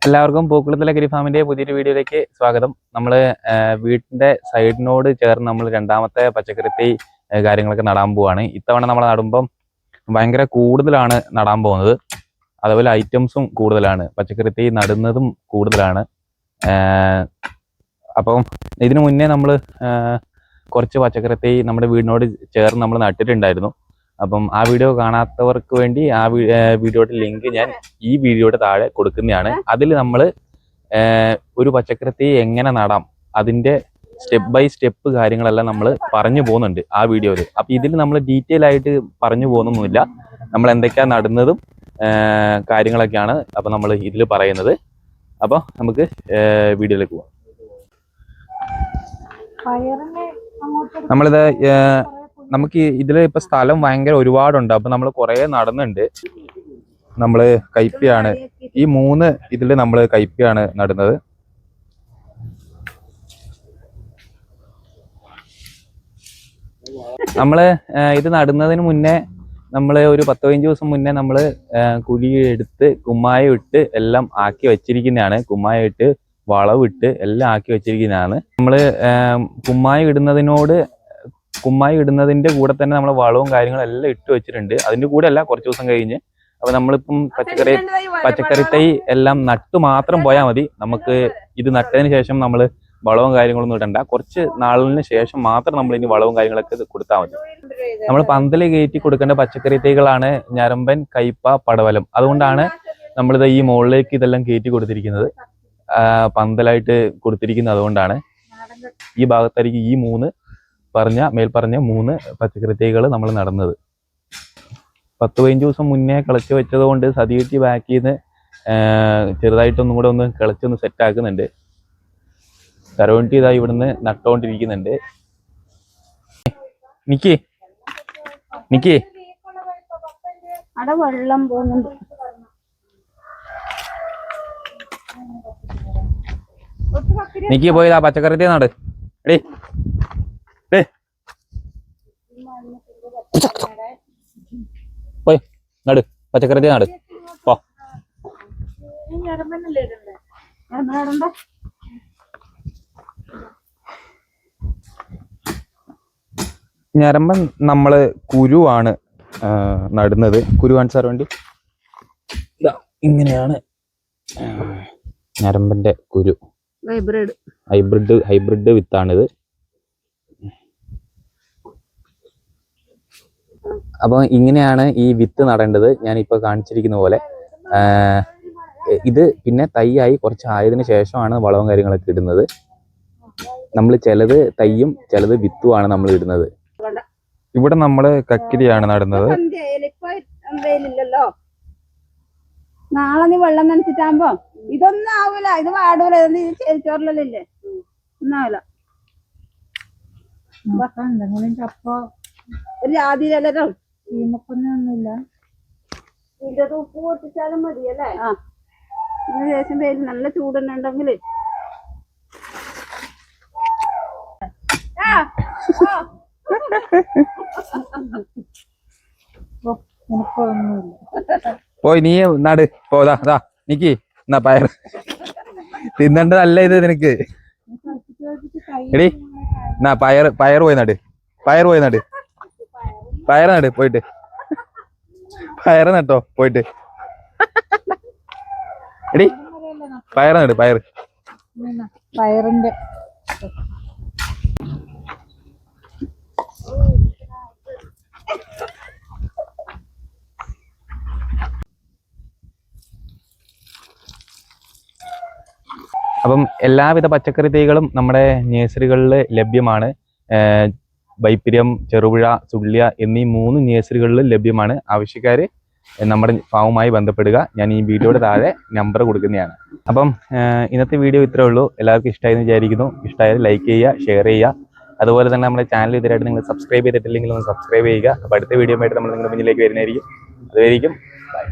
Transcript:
എല്ലാവർക്കും പൂക്കുളത്തിലെ ഗിരി ഫാമിന്റെ പുതിയൊരു വീഡിയോയിലേക്ക് സ്വാഗതം. നമ്മൾ വീടിന്റെ സൈഡിനോട് ചേർന്ന് നമ്മൾ രണ്ടാമത്തെ പച്ചക്കറി തൈ കാര്യങ്ങളൊക്കെ നടാൻ പോവാണ്. ഇത്തവണ നമ്മൾ നടുമ്പം ഭയങ്കര കൂടുതലാണ് നടാൻ പോകുന്നത്. അതുപോലെ ഐറ്റംസും കൂടുതലാണ്, പച്ചക്കറി തൈ നടുന്നതും കൂടുതലാണ്. അപ്പം ഇതിനു മുന്നേ നമ്മൾ കുറച്ച് പച്ചക്കറി തൈ നമ്മുടെ വീടിനോട് ചേർന്ന് നമ്മൾ നട്ടിട്ടുണ്ടായിരുന്നു. അപ്പം ആ വീഡിയോ കാണാത്തവർക്ക് വേണ്ടി ആ വീഡിയോയുടെ ലിങ്ക് ഞാൻ ഈ വീഡിയോയുടെ താഴെ കൊടുക്കുന്നതാണ്. അതിൽ നമ്മൾ ഒരു പച്ചക്കറി തൈ എങ്ങനെ നടാം അതിൻ്റെ സ്റ്റെപ്പ് ബൈ സ്റ്റെപ്പ് കാര്യങ്ങളെല്ലാം നമ്മൾ പറഞ്ഞു പോകുന്നുണ്ട് ആ വീഡിയോയിൽ. അപ്പം ഇതിൽ നമ്മൾ ഡീറ്റെയിൽ ആയിട്ട് പറഞ്ഞു പോകുന്നൊന്നുമില്ല. നമ്മൾ എന്തൊക്കെയാണ് നടുന്നതും കാര്യങ്ങളൊക്കെയാണ് അപ്പം നമ്മൾ ഇതിൽ പറയുന്നത്. അപ്പോൾ നമുക്ക് വീഡിയോയിലേക്ക് പോകാം. നമ്മളിത് നമുക്ക് ഇതിൽ ഇപ്പൊ സ്ഥലം ഭയങ്കര ഒരുപാടുണ്ട്. അപ്പൊ നമ്മൾ കുറെ നടുന്നുണ്ട്. നമ്മള് കയ്പയാണ് ഈ 3 ഇതില് നമ്മള് കയ്പയാണ് നടുന്നത്. നമ്മള് ഇത് നടുന്നതിന് മുന്നേ നമ്മള് ഒരു 10-15 ദിവസം മുന്നേ നമ്മള് കുഴി എടുത്ത് കുമ്മായം ഇട്ട് എല്ലാം ആക്കി വെച്ചിരിക്കുന്നതാണ്. കുമ്മായം ഇട്ട് വളവിട്ട് എല്ലാം ആക്കി വെച്ചിരിക്കുന്നതാണ്. നമ്മള് കുമ്മായി ഇടുന്നതിന്റെ കൂടെ തന്നെ നമ്മൾ വളവും കാര്യങ്ങളും എല്ലാം ഇട്ട് വെച്ചിട്ടുണ്ട്. അതിന്റെ കൂടെ അല്ല, കുറച്ച് ദിവസം കഴിഞ്ഞ്. അപ്പൊ നമ്മളിപ്പം പച്ചക്കറി തൈ എല്ലാം നട്ടു മാത്രം പോയാൽ മതി. നമുക്ക് ഇത് നട്ടതിന് ശേഷം നമ്മൾ വളവും കാര്യങ്ങളൊന്നും ഇടണ്ട. കുറച്ച് നാളിന് ശേഷം മാത്രം നമ്മൾ ഇനി വളവും കാര്യങ്ങളൊക്കെ കൊടുത്താൽ മതി. നമ്മൾ പന്തല് കയറ്റി കൊടുക്കേണ്ട പച്ചക്കറി തൈകളാണ് ഞരമ്പൻ, കയ്പ, പടവലം. അതുകൊണ്ടാണ് നമ്മളിത് ഈ മുകളിലേക്ക് ഇതെല്ലാം കയറ്റി കൊടുത്തിരിക്കുന്നത്, പന്തലായിട്ട് കൊടുത്തിരിക്കുന്നത്. അതുകൊണ്ടാണ് ഈ ഭാഗത്തായിരിക്കും ഈ മേൽപ്പറഞ്ഞ 3 പച്ചക്കറി തൈകൾ നമ്മൾ നടന്നത്. 10-15 ദിവസം മുന്നേ കിളച്ച് വെച്ചത് കൊണ്ട് സതികെട്ടി ബാക്കിൽ നിന്ന് ചെറുതായിട്ടൊന്നും കൂടെ ഒന്ന് കിളച്ചൊന്ന് സെറ്റ് ആക്കുന്നുണ്ട്. കരോണ്ടി ഇതാ ഇവിടുന്ന് നട്ടുകൊണ്ടിരിക്കുന്നുണ്ട്. നിക്ക് വെള്ളം പോകുന്നുണ്ട്. നിക്ക് പോയതാ പച്ചക്കറി തൈ നട്. എടേ പോയി നട്, പച്ചക്കറി തൈ നട്. പോ. ഞരമ്പൻ നമ്മള് കുരുവാണ് നടുന്നത്. കുരു കാണിച്ചാർ വേണ്ടി ഇങ്ങനെയാണ് ഞരമ്പന്റെ കുരു. ഹൈബ്രിഡ് വിത്താണിത്. അപ്പോൾ ഇങ്ങനെയാണ് ഈ വിത്ത് നടേണ്ടത്, ഞാനിപ്പോ കാണിച്ചിരിക്കുന്ന പോലെ. ഇത് പിന്നെ തൈയായി കുറച്ചായതിനു ശേഷമാണ് വളവും കാര്യങ്ങളൊക്കെ ഇടുന്നത്. നമ്മൾ ചിലത് തൈയും ചിലത് വിത്തുമാണ് നമ്മൾ ഇടുന്നത്. ഇവിടെ നമ്മള് കക്കിരിയാണ് നടുന്നത്. നാളെ നീ വെള്ളം നനച്ചിട്ടാകുമ്പോ ഇതൊന്നും ആവൂല, ഇത് വാടൂല. ചോറിലല്ലേ ഒന്നാവില്ല. ഒരു ജാതിയിലല്ലോ ചീമക്കൊന്നൊന്നുമില്ല. ഇതിന്റെ ഉപ്പ് പൊട്ടിച്ചാലും മതിയല്ലേ? ആ, ഇതിന് ശേഷം പേര് നല്ല ചൂടുണ്ടെങ്കിൽ പോയി നീ നട്. പോതാ നിക്ക്. എന്നാ പയർ തിന്നണ്ടതല്ല ഇത് നിനക്ക്. എടി എന്നാ പയർ പോയി നട്. പയർ നട് പോയിട്ട്. പയർ നട്ടോ പോയിട്ട്. എടി പയർ നട്. പയറിന്റെ അപ്പം എല്ലാവിധ പച്ചക്കറി തൈകളും നമ്മുടെ നഴ്സറികളിൽ ലഭ്യമാണ്. വൈപ്പിര്യം, ചെറുപുഴ, ചുള്ളിയ എന്നീ 3 നഴ്സറികളിൽ ലഭ്യമാണ്. ആവശ്യക്കാർ നമ്മുടെ ഫാമുമായി ബന്ധപ്പെടുക. ഞാൻ ഈ വീഡിയോയുടെ താഴെ നമ്പർ കൊടുക്കുന്നതാണ്. അപ്പം ഇന്നത്തെ വീഡിയോ ഇത്രയേ ഉള്ളൂ. എല്ലാവർക്കും ഇഷ്ടമായെന്ന് വിചാരിക്കുന്നു. ഇഷ്ടമായാൽ ലൈക്ക് ചെയ്യുക, ഷെയർ ചെയ്യുക. അതുപോലെ തന്നെ നമ്മുടെ ചാനൽ ഇതുവരെയായിട്ട് നിങ്ങൾ സബ്സ്ക്രൈബ് ചെയ്തിട്ടില്ലെങ്കിൽ ഒന്ന് സബ്സ്ക്രൈബ് ചെയ്യുക. അപ്പോൾ അടുത്ത വീഡിയോ ആയിട്ട് നമ്മൾ നിങ്ങളുടെ മുന്നിലേക്ക് വരുന്നതായിരിക്കും. അതുവരെയും ബൈ.